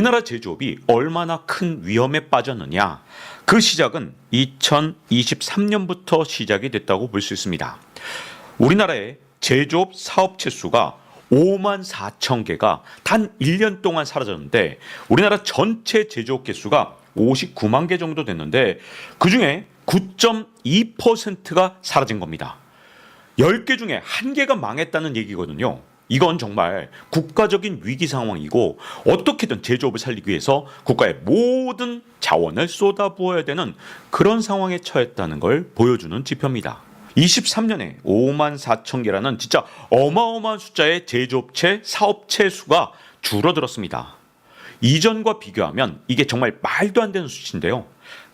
우리나라 제조업이 얼마나 큰 위험에 빠졌느냐? 그 시작은 2023년부터 시작이 됐다고 볼 수 있습니다. 우리나라의 제조업 사업체 수가 5만 4천 개가 단 1년 동안 사라졌는데 우리나라 전체 제조업 개수가 59만 개 정도 됐는데 그중에 9.2%가 사라진 겁니다. 10개 중에 1개가 망했다는 얘기거든요. 이건 정말 국가적인 위기 상황이고 어떻게든 제조업을 살리기 위해서 국가의 모든 자원을 쏟아부어야 되는 그런 상황에 처했다는 걸 보여주는 지표입니다. 23년에 5만 4천 개라는 진짜 어마어마한 숫자의 제조업체, 사업체 수가 줄어들었습니다. 이전과 비교하면 이게 정말 말도 안 되는 수치인데요.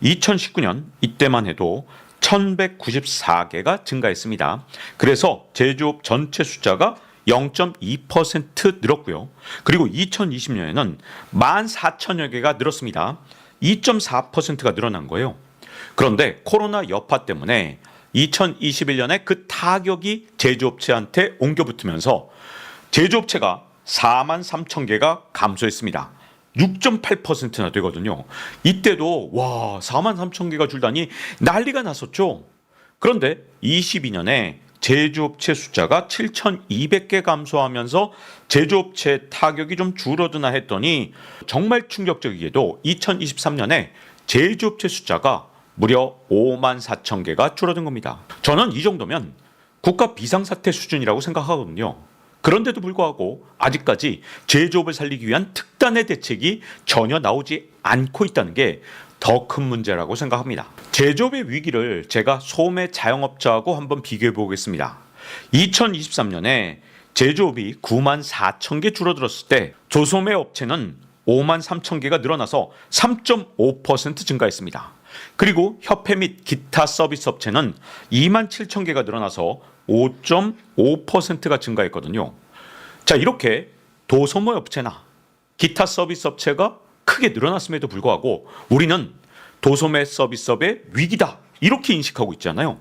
2019년 이때만 해도 1194개가 증가했습니다. 그래서 제조업 전체 숫자가 0.2% 늘었고요. 그리고 2020년에는 14,000여 개가 늘었습니다. 2.4%가 늘어난 거예요. 그런데 코로나 여파 때문에 2021년에 그 타격이 제조업체한테 옮겨 붙으면서 제조업체가 4만 3천 개가 감소했습니다. 6.8%나 되거든요. 이때도 4만 3천 개가 줄다니 난리가 났었죠. 그런데 22년에 제조업체 숫자가 7,200개 감소하면서 제조업체 타격이 좀 줄어드나 했더니 정말 충격적이게도 2023년에 제조업체 숫자가 무려 5만 4천 개가 줄어든 겁니다. 저는 이 정도면 국가 비상사태 수준이라고 생각하거든요. 그런데도 불구하고 아직까지 제조업을 살리기 위한 특단의 대책이 전혀 나오지 않고 있다는 게 더 큰 문제라고 생각합니다. 제조업의 위기를 제가 소매 자영업자하고 한번 비교해 보겠습니다. 2023년에 제조업이 9만 4천 개 줄어들었을 때 조소매 업체는 5만 3천 개가 늘어나서 3.5% 증가했습니다. 그리고 협회 및 기타 서비스 업체는 2만 7천 개가 늘어나서 5.5%가 증가했거든요. 자, 이렇게 도소매 업체나 기타 서비스 업체가 크게 늘어났음에도 불구하고 우리는 도소매 서비스업의 위기다 이렇게 인식하고 있잖아요.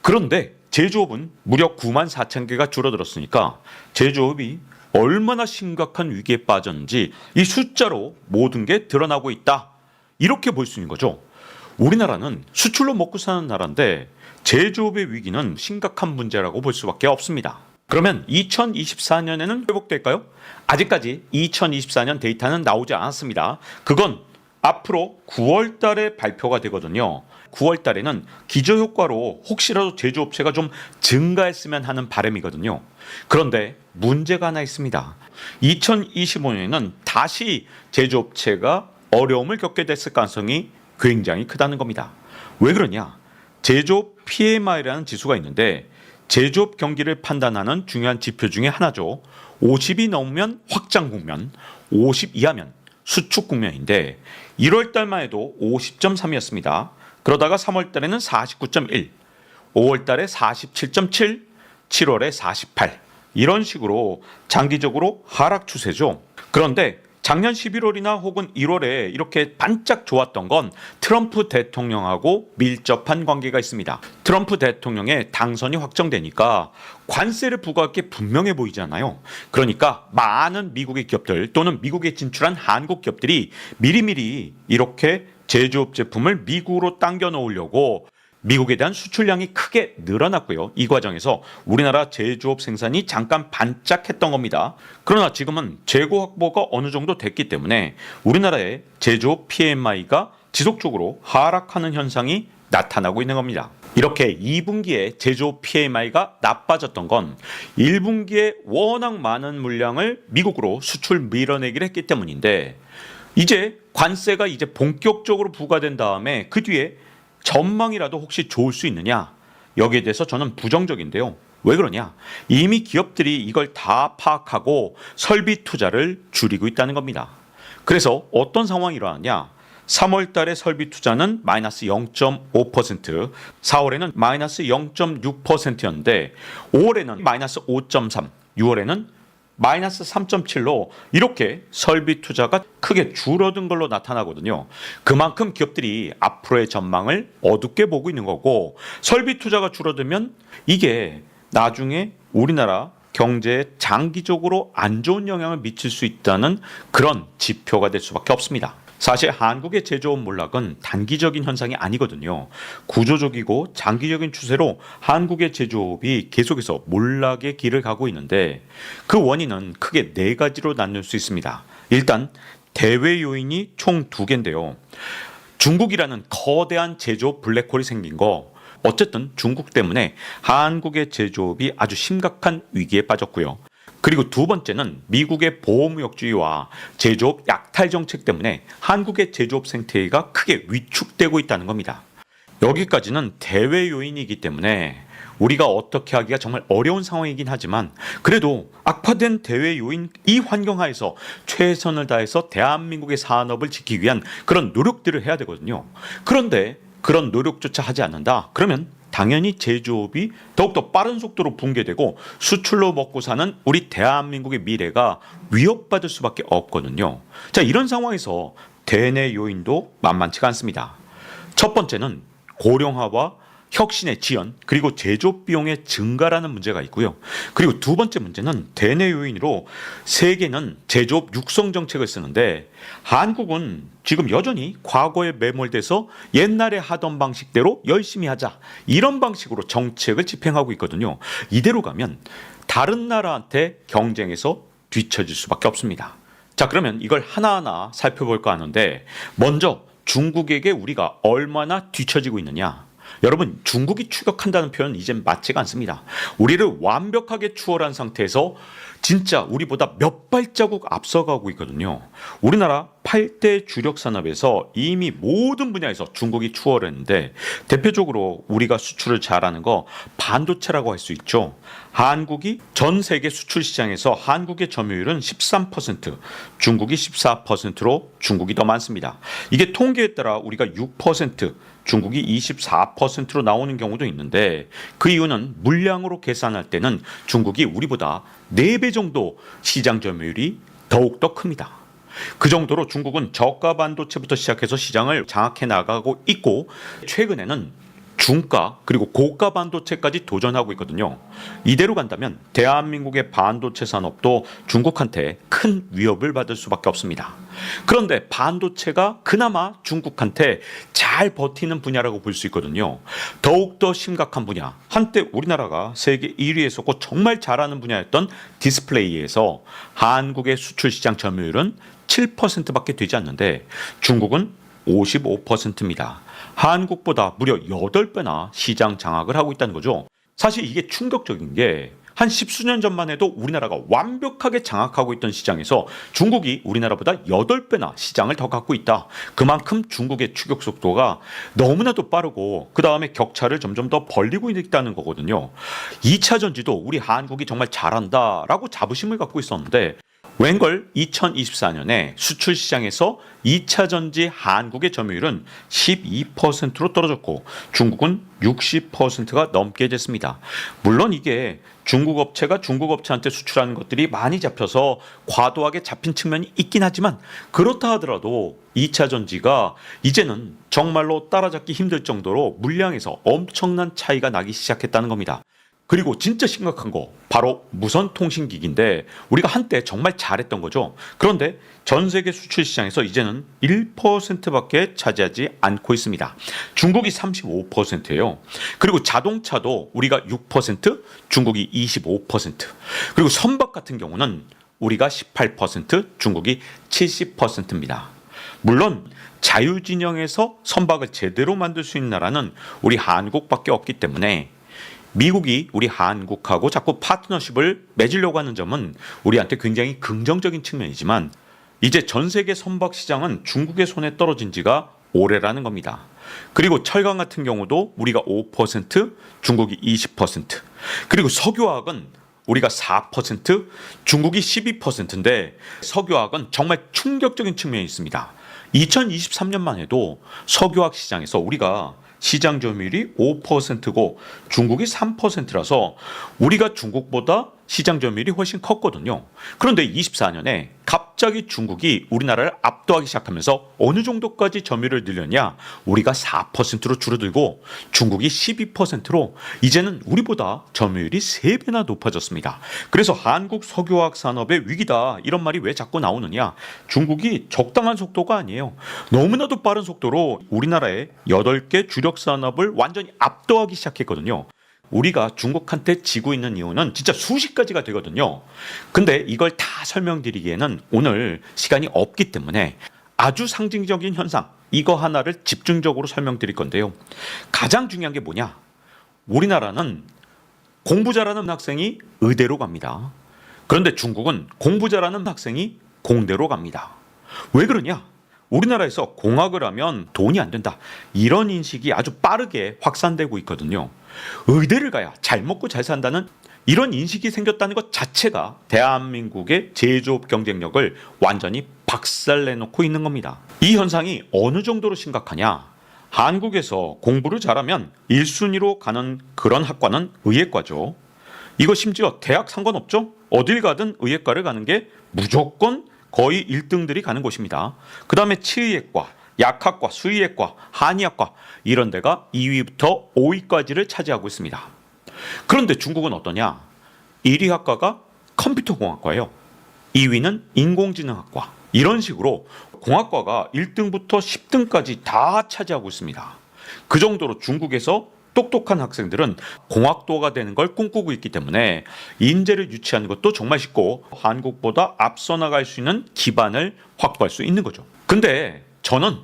그런데 제조업은 무려 9만 4천 개가 줄어들었으니까 제조업이 얼마나 심각한 위기에 빠졌는지 이 숫자로 모든 게 드러나고 있다 이렇게 볼 수 있는 거죠. 우리나라는 수출로 먹고 사는 나라인데 제조업의 위기는 심각한 문제라고 볼 수밖에 없습니다. 그러면 2024년에는 회복될까요? 아직까지 2024년 데이터는 나오지 않았습니다. 그건 앞으로 9월 달에 발표가 되거든요. 9월 달에는 기저효과로 혹시라도 제조업체가 좀 증가했으면 하는 바람이거든요. 그런데 문제가 하나 있습니다. 2025년에는 다시 제조업체가 어려움을 겪게 됐을 가능성이 굉장히 크다는 겁니다. 왜 그러냐? 제조업 PMI라는 지수가 있는데 제조업 경기를 판단하는 중요한 지표 중에 하나죠. 50이 넘으면 확장 국면, 50 이하면 수축 국면인데 1월 달만 해도 50.3이었습니다. 그러다가 3월 달에는 49.1, 5월 달에 47.7, 7월에 48 이런 식으로 장기적으로 하락 추세죠. 그런데 작년 11월이나 혹은 1월에 이렇게 반짝 좋았던 건 트럼프 대통령하고 밀접한 관계가 있습니다. 트럼프 대통령의 당선이 확정되니까 관세를 부과할 게 분명해 보이잖아요. 그러니까 많은 미국의 기업들 또는 미국에 진출한 한국 기업들이 미리미리 이렇게 제조업 제품을 미국으로 당겨 놓으려고 미국에 대한 수출량이 크게 늘어났고요. 이 과정에서 우리나라 제조업 생산이 잠깐 반짝했던 겁니다. 그러나 지금은 재고 확보가 어느 정도 됐기 때문에 우리나라의 제조업 PMI가 지속적으로 하락하는 현상이 나타나고 있는 겁니다. 이렇게 2분기에 제조업 PMI가 나빠졌던 건 1분기에 워낙 많은 물량을 미국으로 수출 밀어내기를 했기 때문인데 이제 관세가 이제 본격적으로 부과된 다음에 그 뒤에 전망이라도 혹시 좋을 수 있느냐? 여기에 대해서 저는 부정적인데요. 왜 그러냐? 이미 기업들이 이걸 다 파악하고 설비 투자를 줄이고 있다는 겁니다. 그래서 어떤 상황이 일어나냐? 3월 달에 설비 투자는 마이너스 0.5%, 4월에는 마이너스 0.6%였는데 5월에는 마이너스 5.3, 6월에는 마이너스 3.7로 이렇게 설비 투자가 크게 줄어든 걸로 나타나거든요. 그만큼 기업들이 앞으로의 전망을 어둡게 보고 있는 거고 설비 투자가 줄어들면 이게 나중에 우리나라 경제에 장기적으로 안 좋은 영향을 미칠 수 있다는 그런 지표가 될 수밖에 없습니다. 사실 한국의 제조업 몰락은 단기적인 현상이 아니거든요. 구조적이고 장기적인 추세로 한국의 제조업이 계속해서 몰락의 길을 가고 있는데 그 원인은 크게 네 가지로 나눌 수 있습니다. 일단 대외 요인이 총 두 개인데요. 중국이라는 거대한 제조업 블랙홀이 생긴 거, 어쨌든 중국 때문에 한국의 제조업이 아주 심각한 위기에 빠졌고요. 그리고 두 번째는 미국의 보호무역주의와 제조업 약탈 정책 때문에 한국의 제조업 생태계가 크게 위축되고 있다는 겁니다. 여기까지는 대외 요인이기 때문에 우리가 어떻게 하기가 정말 어려운 상황이긴 하지만 그래도 악화된 대외 요인 이 환경 하에서 최선을 다해서 대한민국의 산업을 지키기 위한 그런 노력들을 해야 되거든요. 그런데 그런 노력조차 하지 않는다. 그러면 당연히 제조업이 더욱더 빠른 속도로 붕괴되고 수출로 먹고 사는 우리 대한민국의 미래가 위협받을 수밖에 없거든요. 자, 이런 상황에서 대내 요인도 만만치가 않습니다. 첫 번째는 고령화와 혁신의 지연 그리고 제조업 비용의 증가라는 문제가 있고요. 그리고 두 번째 문제는 대내 요인으로 세계는 제조업 육성 정책을 쓰는데 한국은 지금 여전히 과거에 매몰돼서 옛날에 하던 방식대로 열심히 하자 이런 방식으로 정책을 집행하고 있거든요. 이대로 가면 다른 나라한테 경쟁에서 뒤처질 수밖에 없습니다. 자, 그러면 이걸 하나하나 살펴볼까 하는데 먼저 중국에게 우리가 얼마나 뒤처지고 있느냐. 여러분, 중국이 추격한다는 표현은 이젠 맞지가 않습니다. 우리를 완벽하게 추월한 상태에서 진짜 우리보다 몇 발자국 앞서가고 있거든요. 우리나라 8대 주력 산업에서 이미 모든 분야에서 중국이 추월했는데 대표적으로 우리가 수출을 잘하는 거 반도체라고 할 수 있죠. 한국이 전 세계 수출 시장에서 한국의 점유율은 13%, 중국이 14%로 중국이 더 많습니다. 이게 통계에 따라 우리가 6%, 중국이 24%로 나오는 경우도 있는데 그 이유는 물량으로 계산할 때는 중국이 우리보다 4배 정도 시장 점유율이 더욱더 큽니다. 그 정도로 중국은 저가 반도체부터 시작해서 시장을 장악해 나가고 있고 최근에는 중가 그리고 고가 반도체까지 도전하고 있거든요. 이대로 간다면 대한민국의 반도체 산업도 중국한테 큰 위협을 받을 수밖에 없습니다. 그런데 반도체가 그나마 중국한테 잘 버티는 분야라고 볼 수 있거든요. 더욱더 심각한 분야, 한때 우리나라가 세계 1위에 섰고 정말 잘하는 분야였던 디스플레이에서 한국의 수출 시장 점유율은 7%밖에 되지 않는데 중국은 55%입니다. 한국보다 무려 8배나 시장 장악을 하고 있다는 거죠. 사실 이게 충격적인 게 한 십수년 전만 해도 우리나라가 완벽하게 장악하고 있던 시장에서 중국이 우리나라보다 8배나 시장을 더 갖고 있다. 그만큼 중국의 추격 속도가 너무나도 빠르고 그 다음에 격차를 점점 더 벌리고 있다는 거거든요. 2차 전지도 우리 한국이 정말 잘한다라고 자부심을 갖고 있었는데 웬걸 2024년에 수출 시장에서 2차 전지 한국의 점유율은 12%로 떨어졌고 중국은 60%가 넘게 됐습니다. 물론 이게 중국 업체가 중국 업체한테 수출하는 것들이 많이 잡혀서 과도하게 잡힌 측면이 있긴 하지만 그렇다 하더라도 2차 전지가 이제는 정말로 따라잡기 힘들 정도로 물량에서 엄청난 차이가 나기 시작했다는 겁니다. 그리고 진짜 심각한 거 바로 무선 통신기기인데 우리가 한때 정말 잘했던 거죠. 그런데 전 세계 수출 시장에서 이제는 1%밖에 차지하지 않고 있습니다. 중국이 35%예요. 그리고 자동차도 우리가 6%, 중국이 25%. 그리고 선박 같은 경우는 우리가 18%, 중국이 70%입니다. 물론 자유진영에서 선박을 제대로 만들 수 있는 나라는 우리 한국밖에 없기 때문에 미국이 우리 한국하고 자꾸 파트너십을 맺으려고 하는 점은 우리한테 굉장히 긍정적인 측면이지만 이제 전 세계 선박 시장은 중국의 손에 떨어진 지가 오래라는 겁니다. 그리고 철강 같은 경우도 우리가 5%, 중국이 20%. 그리고 석유화학은 우리가 4%, 중국이 12%인데 석유화학은 정말 충격적인 측면이 있습니다. 2023년만 해도 석유화학 시장에서 우리가 시장 점유율이 5%고 중국이 3%라서 우리가 중국보다 시장 점유율이 훨씬 컸거든요. 그런데 24년에 갑자기 중국이 우리나라를 압도하기 시작하면서 어느 정도까지 점유율을 늘렸냐? 우리가 4%로 줄어들고 중국이 12%로 이제는 우리보다 점유율이 3배나 높아졌습니다. 그래서 한국 석유화학 산업의 위기다 이런 말이 왜 자꾸 나오느냐? 중국이 적당한 속도가 아니에요. 너무나도 빠른 속도로 우리나라의 8개 주력 산업을 완전히 압도하기 시작했거든요. 우리가 중국한테 지고 있는 이유는 진짜 수십 가지가 되거든요. 근데 이걸 다 설명드리기에는 오늘 시간이 없기 때문에 아주 상징적인 현상, 이거 하나를 집중적으로 설명드릴 건데요. 가장 중요한 게 뭐냐? 우리나라는 공부 잘하는 학생이 의대로 갑니다. 그런데 중국은 공부 잘하는 학생이 공대로 갑니다. 왜 그러냐? 우리나라에서 공학을 하면 돈이 안 된다. 이런 인식이 아주 빠르게 확산되고 있거든요. 의대를 가야 잘 먹고 잘 산다는 이런 인식이 생겼다는 것 자체가 대한민국의 제조업 경쟁력을 완전히 박살내놓고 있는 겁니다. 이 현상이 어느 정도로 심각하냐? 한국에서 공부를 잘하면 1순위로 가는 그런 학과는 의예과죠. 이거 심지어 대학 상관없죠? 어딜 가든 의예과를 가는 게 무조건 거의 1등들이 가는 곳입니다. 그 다음에 치의학과, 약학과, 수의학과, 한의학과 이런 데가 2위부터 5위까지를 차지하고 있습니다. 그런데 중국은 어떠냐? 1위 학과가 컴퓨터공학과예요. 2위는 인공지능학과. 이런 식으로 공학과가 1등부터 10등까지 다 차지하고 있습니다. 그 정도로 중국에서 똑똑한 학생들은 공학도가 되는 걸 꿈꾸고 있기 때문에 인재를 유치하는 것도 정말 쉽고 한국보다 앞서 나갈 수 있는 기반을 확보할 수 있는 거죠. 근데 저는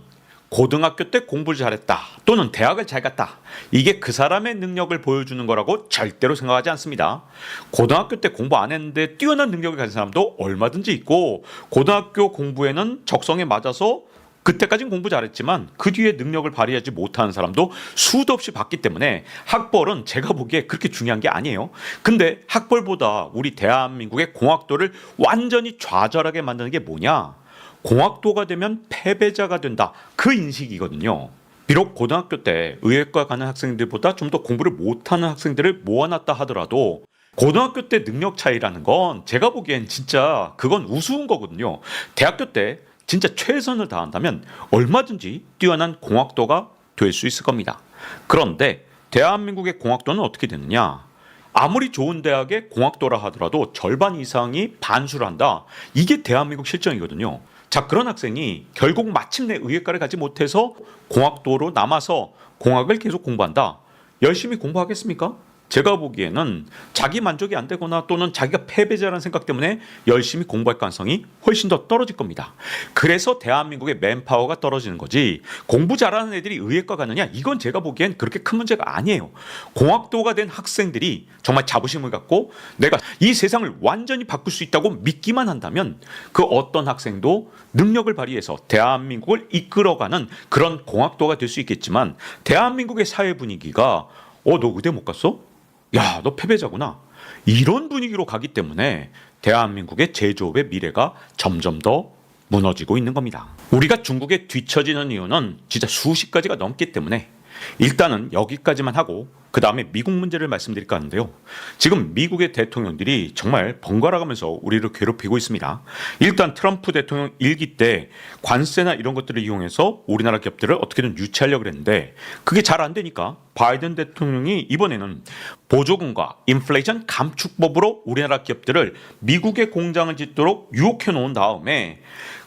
고등학교 때 공부를 잘했다 또는 대학을 잘 갔다 이게 그 사람의 능력을 보여주는 거라고 절대로 생각하지 않습니다. 고등학교 때 공부 안 했는데 뛰어난 능력을 가진 사람도 얼마든지 있고 고등학교 공부에는 적성에 맞아서 그때까지는 공부 잘했지만 그 뒤에 능력을 발휘하지 못하는 사람도 수도 없이 봤기 때문에 학벌은 제가 보기에 그렇게 중요한 게 아니에요. 근데 학벌보다 우리 대한민국의 공학도를 완전히 좌절하게 만드는 게 뭐냐? 공학도가 되면 패배자가 된다. 그 인식이거든요. 비록 고등학교 때 의예과 가는 학생들보다 좀 더 공부를 못하는 학생들을 모아놨다 하더라도 고등학교 때 능력 차이라는 건 제가 보기엔 진짜 그건 우스운 거거든요. 대학교 때 진짜 최선을 다한다면 얼마든지 뛰어난 공학도가 될 수 있을 겁니다. 그런데 대한민국의 공학도는 어떻게 되느냐? 아무리 좋은 대학의 공학도라 하더라도 절반 이상이 반수를 한다. 이게 대한민국 실정이거든요. 자, 그런 학생이 결국 마침내 의예과를 가지 못해서 공학도로 남아서 공학을 계속 공부한다. 열심히 공부하겠습니까? 제가 보기에는 자기 만족이 안 되거나 또는 자기가 패배자라는 생각 때문에 열심히 공부할 가능성이 훨씬 더 떨어질 겁니다. 그래서 대한민국의 맨파워가 떨어지는 거지 공부 잘하는 애들이 의예과 가느냐 이건 제가 보기엔 그렇게 큰 문제가 아니에요. 공학도가 된 학생들이 정말 자부심을 갖고 내가 이 세상을 완전히 바꿀 수 있다고 믿기만 한다면 그 어떤 학생도 능력을 발휘해서 대한민국을 이끌어가는 그런 공학도가 될 수 있겠지만 대한민국의 사회 분위기가 너 의대 못 갔어? 야, 너 패배자구나. 이런 분위기로 가기 때문에 대한민국의 제조업의 미래가 점점 더 무너지고 있는 겁니다. 우리가 중국에 뒤처지는 이유는 진짜 수십 가지가 넘기 때문에 일단은 여기까지만 하고 그 다음에 미국 문제를 말씀드릴까 하는데요. 지금 미국의 대통령들이 정말 번갈아가면서 우리를 괴롭히고 있습니다. 일단 트럼프 대통령 1기 때 관세나 이런 것들을 이용해서 우리나라 기업들을 어떻게든 유치하려고 했는데 그게 잘 안 되니까 바이든 대통령이 이번에는 보조금과 인플레이션 감축법으로 우리나라 기업들을 미국의 공장을 짓도록 유혹해 놓은 다음에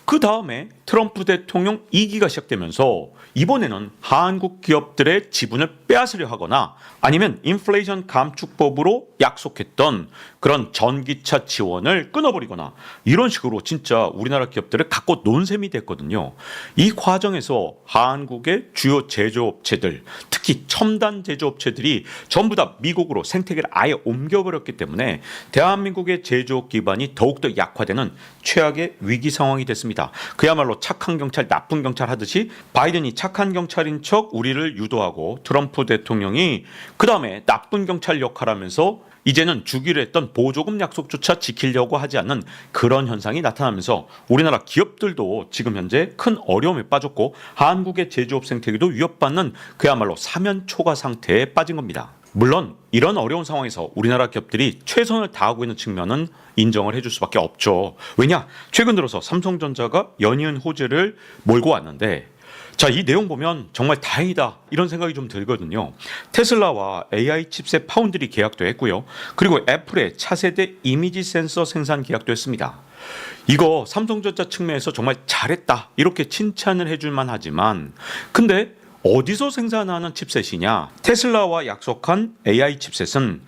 그 다음에 트럼프 대통령 2기가 시작되면서 이번에는 한국 기업들의 지분을 빼앗으려 하거나 아니면 인플레이션 감축법으로 약속했던 그런 전기차 지원을 끊어버리거나 이런 식으로 진짜 우리나라 기업들을 갖고 논 셈이 됐거든요. 이 과정에서 한국의 주요 제조업체들 특히 첨단 제조업체들이 전부 다 미국으로 생태계를 아예 옮겨버렸기 때문에 대한민국의 제조업 기반이 더욱더 약화되는 최악의 위기 상황이 됐습니다. 그야말로 착한 경찰 나쁜 경찰 하듯이 바이든이 착한 경찰인 척 우리를 유도하고 트럼프 대통령이 그 다음에 나쁜 경찰 역할하면서 이제는 주기로 했던 보조금 약속조차 지키려고 하지 않는 그런 현상이 나타나면서 우리나라 기업들도 지금 현재 큰 어려움에 빠졌고 한국의 제조업 생태계도 위협받는 그야말로 사면초가 상태에 빠진 겁니다. 물론 이런 어려운 상황에서 우리나라 기업들이 최선을 다하고 있는 측면은 인정을 해줄 수밖에 없죠. 왜냐? 최근 들어서 삼성전자가 연이은 호재를 몰고 왔는데, 자, 이 내용 보면 정말 다행이다 이런 생각이 좀 들거든요. 테슬라와 AI 칩셋 파운드리 계약도 했고요. 그리고 애플의 차세대 이미지 센서 생산 계약도 했습니다. 이거 삼성전자 측면에서 정말 잘했다 이렇게 칭찬을 해줄만 하지만, 근데 어디서 생산하는 칩셋이냐? 테슬라와 약속한 AI 칩셋은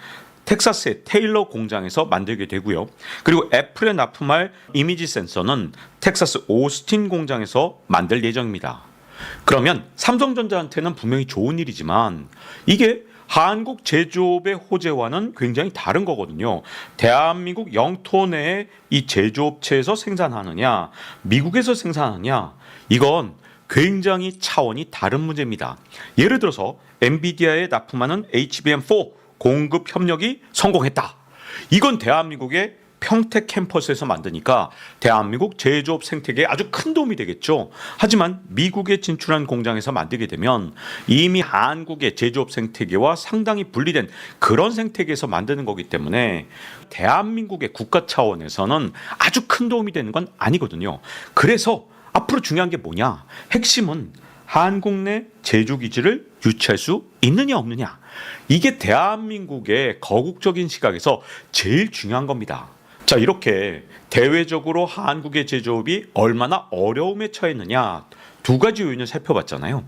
텍사스의 테일러 공장에서 만들게 되고요. 그리고 애플에 납품할 이미지 센서는 텍사스 오스틴 공장에서 만들 예정입니다. 그러면 삼성전자한테는 분명히 좋은 일이지만 이게 한국 제조업의 호재와는 굉장히 다른 거거든요. 대한민국 영토 내에 이 제조업체에서 생산하느냐, 미국에서 생산하느냐, 이건 굉장히 차원이 다른 문제입니다. 예를 들어서 엔비디아에 납품하는 HBM4 공급 협력이 성공했다. 이건 대한민국의 평택 캠퍼스에서 만드니까 대한민국 제조업 생태계에 아주 큰 도움이 되겠죠. 하지만 미국에 진출한 공장에서 만들게 되면 이미 한국의 제조업 생태계와 상당히 분리된 그런 생태계에서 만드는 거기 때문에 대한민국의 국가 차원에서는 아주 큰 도움이 되는 건 아니거든요. 그래서 앞으로 중요한 게 뭐냐? 핵심은 한국 내 제조 기지를 유치할 수 있느냐 없느냐. 이게 대한민국의 거국적인 시각에서 제일 중요한 겁니다. 자, 이렇게 대외적으로 한국의 제조업이 얼마나 어려움에 처했느냐 두 가지 요인을 살펴봤잖아요.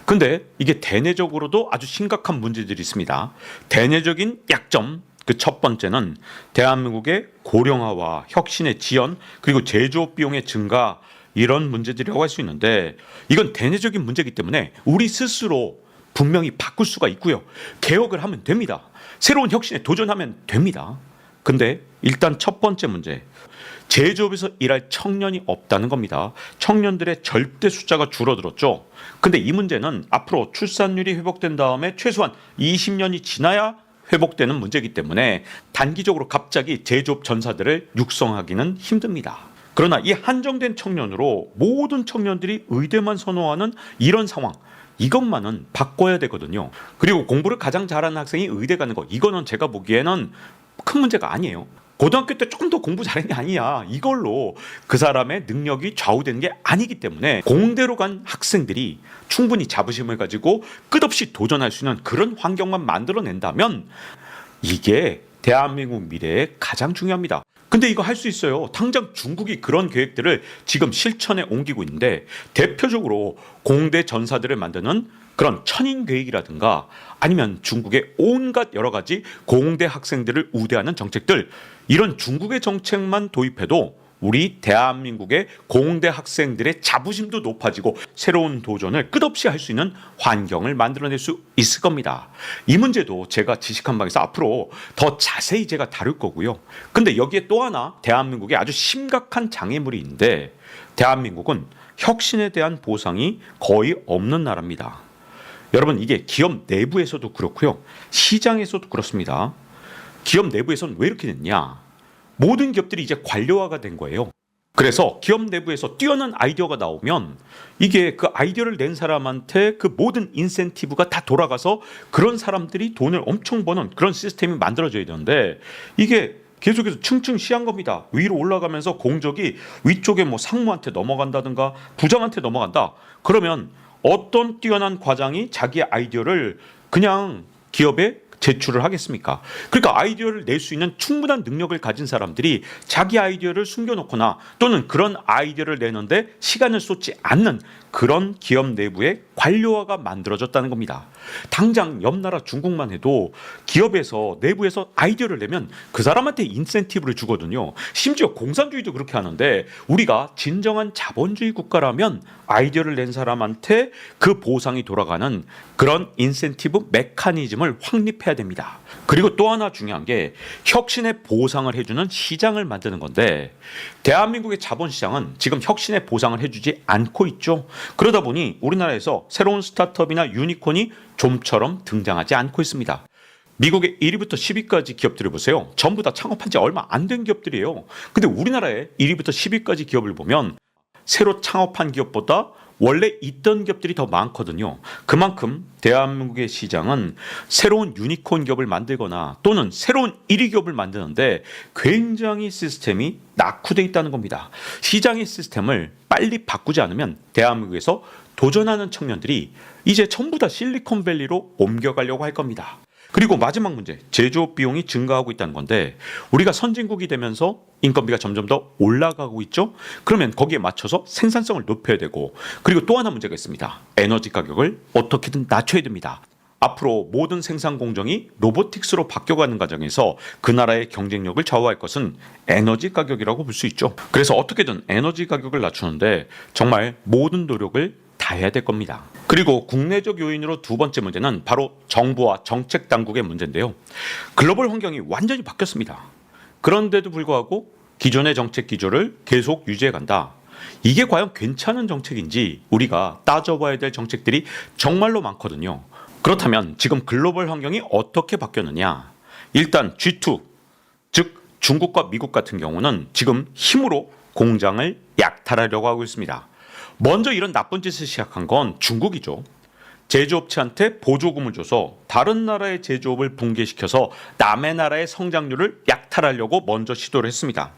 근데 이게 대내적으로도 아주 심각한 문제들이 있습니다. 대내적인 약점, 그 첫 번째는 대한민국의 고령화와 혁신의 지연, 그리고 제조업 비용의 증가, 이런 문제들이라고 할 수 있는데, 이건 대내적인 문제이기 때문에 우리 스스로 분명히 바꿀 수가 있고요. 개혁을 하면 됩니다. 새로운 혁신에 도전하면 됩니다. 근데 일단 첫 번째 문제, 제조업에서 일할 청년이 없다는 겁니다. 청년들의 절대 숫자가 줄어들었죠. 근데 이 문제는 앞으로 출산율이 회복된 다음에 최소한 20년이 지나야 회복되는 문제이기 때문에 단기적으로 갑자기 제조업 전사들을 육성하기는 힘듭니다. 그러나 이 한정된 청년으로 모든 청년들이 의대만 선호하는 이런 상황, 이것만은 바꿔야 되거든요. 그리고 공부를 가장 잘하는 학생이 의대 가는 거, 이거는 제가 보기에는 큰 문제가 아니에요. 고등학교 때 조금 더 공부 잘했는 게 아니야. 이걸로 그 사람의 능력이 좌우되는 게 아니기 때문에 공대로 간 학생들이 충분히 자부심을 가지고 끝없이 도전할 수 있는 그런 환경만 만들어낸다면 이게 대한민국 미래에 가장 중요합니다. 근데 이거 할 수 있어요. 당장 중국이 그런 계획들을 지금 실천에 옮기고 있는데, 대표적으로 공대 전사들을 만드는 그런 천인 계획이라든가 아니면 중국의 온갖 여러 가지 공대 학생들을 우대하는 정책들, 이런 중국의 정책만 도입해도 우리 대한민국의 공대 학생들의 자부심도 높아지고 새로운 도전을 끝없이 할 수 있는 환경을 만들어낼 수 있을 겁니다. 이 문제도 제가 지식한 방에서 앞으로 더 자세히 제가 다룰 거고요. 근데 여기에 또 하나 대한민국의 아주 심각한 장애물이 있는데, 대한민국은 혁신에 대한 보상이 거의 없는 나라입니다. 여러분, 이게 기업 내부에서도 그렇고요. 시장에서도 그렇습니다. 기업 내부에서는 왜 이렇게 됐냐? 모든 기업들이 이제 관료화가 된 거예요. 그래서 기업 내부에서 뛰어난 아이디어가 나오면 이게 그 아이디어를 낸 사람한테 그 모든 인센티브가 다 돌아가서 그런 사람들이 돈을 엄청 버는 그런 시스템이 만들어져야 되는데, 이게 계속해서 층층 시한 겁니다. 위로 올라가면서 공적이 위쪽에 뭐 상무한테 넘어간다든가 부장한테 넘어간다. 그러면 어떤 뛰어난 과장이 자기 아이디어를 그냥 기업에 제출을 하겠습니까? 그러니까 아이디어를 낼 수 있는 충분한 능력을 가진 사람들이 자기 아이디어를 숨겨놓거나 또는 그런 아이디어를 내는데 시간을 쏟지 않는 그런 기업 내부의 관료화가 만들어졌다는 겁니다. 당장 옆 나라 중국만 해도 기업에서 내부에서 아이디어를 내면 그 사람한테 인센티브를 주거든요. 심지어 공산주의도 그렇게 하는데, 우리가 진정한 자본주의 국가라면 아이디어를 낸 사람한테 그 보상이 돌아가는 그런 인센티브 메커니즘을 확립해야 됩니다. 그리고 또 하나 중요한 게 혁신의 보상을 해주는 시장을 만드는 건데, 대한민국의 자본시장은 지금 혁신의 보상을 해주지 않고 있죠. 그러다 보니 우리나라에서 새로운 스타트업이나 유니콘이 좀처럼 등장하지 않고 있습니다. 미국의 1위부터 10위까지 기업들을 보세요. 전부 다 창업한 지 얼마 안 된 기업들이에요. 근데 우리나라의 1위부터 10위까지 기업을 보면 새로 창업한 기업보다 원래 있던 기업들이 더 많거든요. 그만큼 대한민국의 시장은 새로운 유니콘 기업을 만들거나 또는 새로운 1위 기업을 만드는데 굉장히 시스템이 낙후되어 있다는 겁니다. 시장의 시스템을 빨리 바꾸지 않으면 대한민국에서 도전하는 청년들이 이제 전부 다 실리콘밸리로 옮겨가려고 할 겁니다. 그리고 마지막 문제, 제조업 비용이 증가하고 있다는 건데 우리가 선진국이 되면서 인건비가 점점 더 올라가고 있죠. 그러면 거기에 맞춰서 생산성을 높여야 되고, 그리고 또 하나 문제가 있습니다. 에너지 가격을 어떻게든 낮춰야 됩니다. 앞으로 모든 생산 공정이 로보틱스로 바뀌어가는 과정에서 그 나라의 경쟁력을 좌우할 것은 에너지 가격이라고 볼 수 있죠. 그래서 어떻게든 에너지 가격을 낮추는데 정말 모든 노력을 다해야 될 겁니다. 그리고 국내적 요인으로 두 번째 문제는 바로 정부와 정책 당국의 문제인데요. 글로벌 환경이 완전히 바뀌었습니다. 그런데도 불구하고 기존의 정책 기조를 계속 유지해 간다. 이게 과연 괜찮은 정책인지 우리가 따져봐야 될 정책들이 정말로 많거든요. 그렇다면 지금 글로벌 환경이 어떻게 바뀌었느냐? 일단 G2, 즉 중국과 미국 같은 경우는 지금 힘으로 공장을 약탈하려고 하고 있습니다. 먼저 이런 나쁜 짓을 시작한 건 중국이죠. 제조업체한테 보조금을 줘서 다른 나라의 제조업을 붕괴시켜서 남의 나라의 성장률을 약탈하려고 먼저 시도를 했습니다.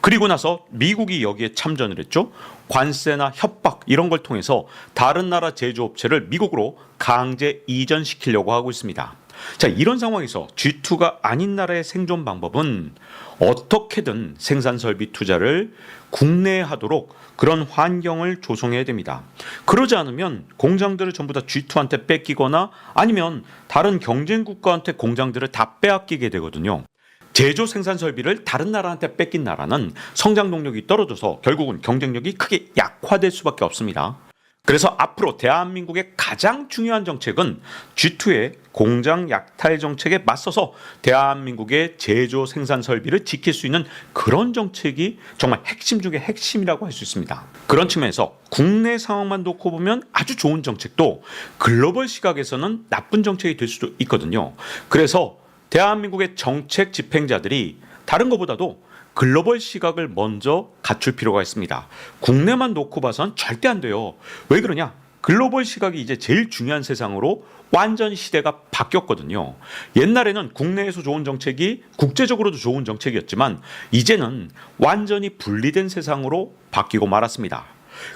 그리고 나서 미국이 여기에 참전을 했죠. 관세나 협박 이런 걸 통해서 다른 나라 제조업체를 미국으로 강제 이전시키려고 하고 있습니다. 자, 이런 상황에서 G2가 아닌 나라의 생존 방법은 어떻게든 생산 설비 투자를 국내에 하도록 그런 환경을 조성해야 됩니다. 그러지 않으면 공장들을 전부 다 G2한테 뺏기거나 아니면 다른 경쟁 국가한테 공장들을 다 빼앗기게 되거든요. 제조 생산 설비를 다른 나라한테 뺏긴 나라는 성장 동력이 떨어져서 결국은 경쟁력이 크게 약화될 수밖에 없습니다. 그래서 앞으로 대한민국의 가장 중요한 정책은 G2의 공장 약탈 정책에 맞서서 대한민국의 제조 생산 설비를 지킬 수 있는 그런 정책이 정말 핵심 중에 핵심이라고 할 수 있습니다. 그런 측면에서 국내 상황만 놓고 보면 아주 좋은 정책도 글로벌 시각에서는 나쁜 정책이 될 수도 있거든요. 그래서 대한민국의 정책 집행자들이 다른 것보다도 글로벌 시각을 먼저 갖출 필요가 있습니다. 국내만 놓고 봐선 절대 안 돼요. 왜 그러냐? 글로벌 시각이 이제 제일 중요한 세상으로 완전 시대가 바뀌었거든요. 옛날에는 국내에서 좋은 정책이 국제적으로도 좋은 정책이었지만 이제는 완전히 분리된 세상으로 바뀌고 말았습니다.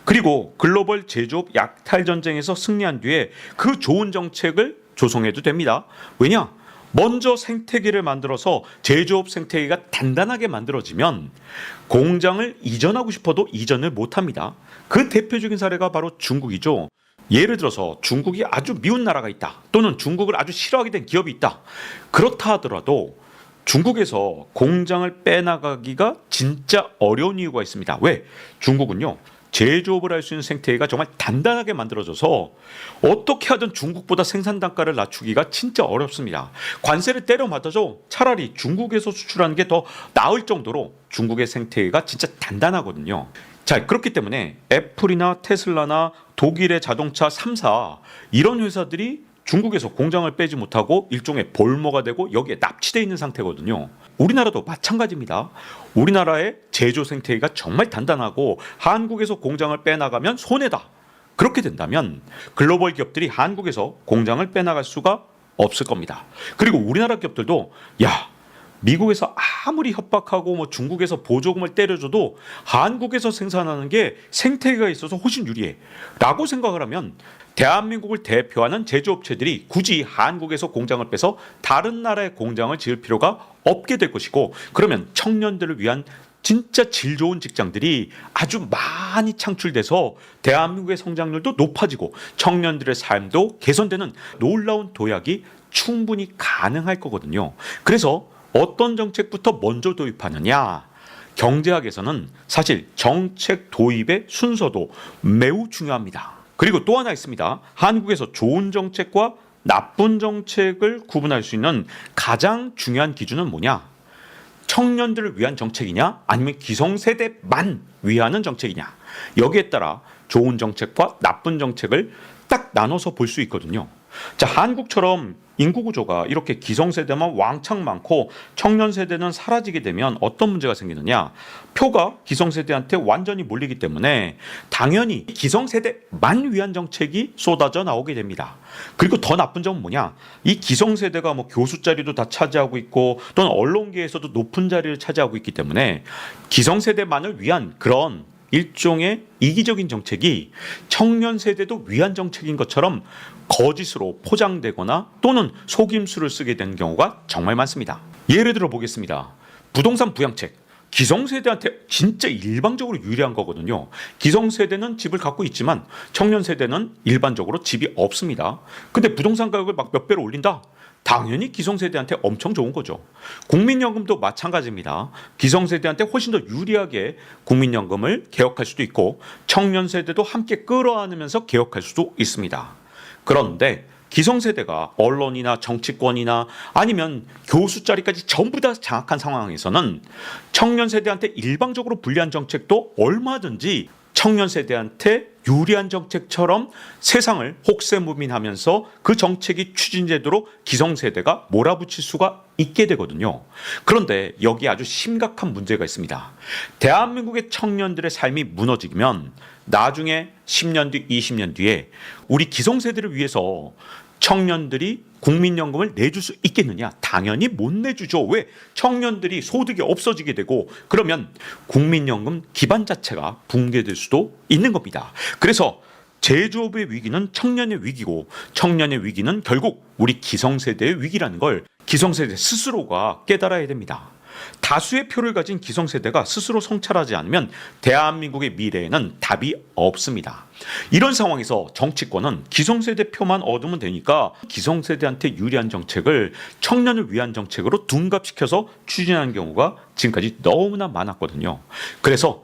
그리고 글로벌 제조업 약탈 전쟁에서 승리한 뒤에 그 좋은 정책을 조성해도 됩니다. 왜냐? 먼저 생태계를 만들어서 제조업 생태계가 단단하게 만들어지면 공장을 이전하고 싶어도 이전을 못합니다. 그 대표적인 사례가 바로 중국이죠. 예를 들어서 중국이 아주 미운 나라가 있다, 또는 중국을 아주 싫어하게 된 기업이 있다. 그렇다 하더라도 중국에서 공장을 빼나가기가 진짜 어려운 이유가 있습니다. 왜? 중국은요, 제조업을 할 수 있는 생태계가 정말 단단하게 만들어져서 어떻게 하든 중국보다 생산 단가를 낮추기가 진짜 어렵습니다. 관세를 때려 맞아도 차라리 중국에서 수출하는 게 더 나을 정도로 중국의 생태계가 진짜 단단하거든요. 자, 그렇기 때문에 애플이나 테슬라나 독일의 자동차 3사 이런 회사들이 중국에서 공장을 빼지 못하고 일종의 볼모가 되고 여기에 납치되어 있는 상태거든요. 우리나라도 마찬가지입니다. 우리나라의 제조 생태계가 정말 단단하고 한국에서 공장을 빼나가면 손해다. 그렇게 된다면 글로벌 기업들이 한국에서 공장을 빼나갈 수가 없을 겁니다. 그리고 우리나라 기업들도 미국에서 아무리 협박하고 중국에서 보조금을 때려줘도 한국에서 생산하는 게 생태계가 있어서 훨씬 유리해 라고 생각을 하면 대한민국을 대표하는 제조업체들이 굳이 한국에서 공장을 빼서 다른 나라의 공장을 지을 필요가 없게 될 것이고, 그러면 청년들을 위한 진짜 질 좋은 직장들이 아주 많이 창출돼서 대한민국의 성장률도 높아지고 청년들의 삶도 개선되는 놀라운 도약이 충분히 가능할 거거든요. 그래서 어떤 정책부터 먼저 도입하느냐? 경제학에서는 사실 정책 도입의 순서도 매우 중요합니다. 그리고 또 하나 있습니다. 한국에서 좋은 정책과 나쁜 정책을 구분할 수 있는 가장 중요한 기준은 뭐냐? 청년들을 위한 정책이냐? 아니면 기성세대만 위하는 정책이냐? 여기에 따라 좋은 정책과 나쁜 정책을 딱 나눠서 볼 수 있거든요. 자, 한국처럼 인구 구조가 이렇게 기성세대만 왕창 많고 청년 세대는 사라지게 되면 어떤 문제가 생기느냐? 표가 기성세대한테 완전히 몰리기 때문에 당연히 기성세대만 위한 정책이 쏟아져 나오게 됩니다. 그리고 더 나쁜 점은 뭐냐? 이 기성세대가 뭐 교수 자리도 다 차지하고 있고 또는 언론계에서도 높은 자리를 차지하고 있기 때문에 기성세대만을 위한 그런 일종의 이기적인 정책이 청년 세대도 위한 정책인 것처럼 거짓으로 포장되거나 또는 속임수를 쓰게 되는 경우가 정말 많습니다. 예를 들어 보겠습니다. 부동산 부양책. 기성세대한테 진짜 일방적으로 유리한 거거든요. 기성세대는 집을 갖고 있지만 청년 세대는 일반적으로 집이 없습니다. 근데 부동산 가격을 막 몇 배로 올린다? 당연히 기성세대한테 엄청 좋은 거죠. 국민연금도 마찬가지입니다. 기성세대한테 훨씬 더 유리하게 국민연금을 개혁할 수도 있고 청년 세대도 함께 끌어안으면서 개혁할 수도 있습니다. 그런데 기성세대가 언론이나 정치권이나 아니면 교수 자리까지 전부 다 장악한 상황에서는 청년 세대한테 일방적으로 불리한 정책도 얼마든지 청년 세대한테 유리한 정책처럼 세상을 혹세무민하면서 그 정책이 추진되도록 기성세대가 몰아붙일 수가 있게 되거든요. 그런데 여기 아주 심각한 문제가 있습니다. 대한민국의 청년들의 삶이 무너지면 나중에 10년 뒤, 20년 뒤에 우리 기성세대를 위해서 청년들이 국민연금을 내줄 수 있겠느냐? 당연히 못 내주죠. 왜? 청년들이 소득이 없어지게 되고 그러면 국민연금 기반 자체가 붕괴될 수도 있는 겁니다. 그래서 제조업의 위기는 청년의 위기고 청년의 위기는 결국 우리 기성세대의 위기라는 걸 기성세대 스스로가 깨달아야 됩니다. 다수의 표를 가진 기성세대가 스스로 성찰하지 않으면 대한민국의 미래에는 답이 없습니다. 이런 상황에서 정치권은 기성세대 표만 얻으면 되니까 기성세대한테 유리한 정책을 청년을 위한 정책으로 둔갑시켜서 추진하는 경우가 지금까지 너무나 많았거든요. 그래서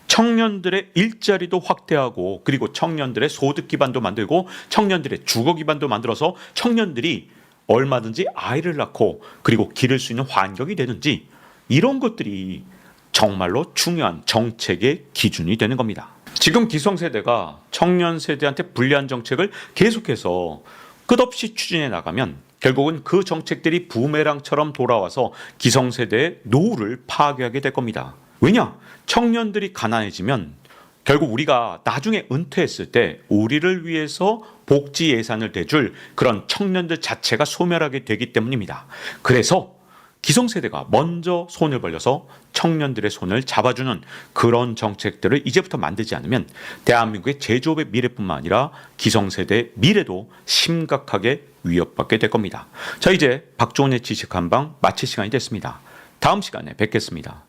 청년들의 일자리도 확대하고 그리고 청년들의 소득 기반도 만들고 청년들의 주거 기반도 만들어서 청년들이 얼마든지 아이를 낳고 그리고 기를 수 있는 환경이 되는지 이런 것들이 정말로 중요한 정책의 기준이 되는 겁니다. 지금 기성세대가 청년 세대한테 불리한 정책을 계속해서 끝없이 추진해 나가면 결국은 그 정책들이 부메랑처럼 돌아와서 기성세대의 노후를 파괴하게 될 겁니다. 왜냐? 청년들이 가난해지면 결국 우리가 나중에 은퇴했을 때 우리를 위해서 복지 예산을 대줄 그런 청년들 자체가 소멸하게 되기 때문입니다. 그래서 기성세대가 먼저 손을 벌려서 청년들의 손을 잡아주는 그런 정책들을 이제부터 만들지 않으면 대한민국의 제조업의 미래뿐만 아니라 기성세대의 미래도 심각하게 위협받게 될 겁니다. 자, 이제 박종훈의 지식한방 마칠 시간이 됐습니다. 다음 시간에 뵙겠습니다.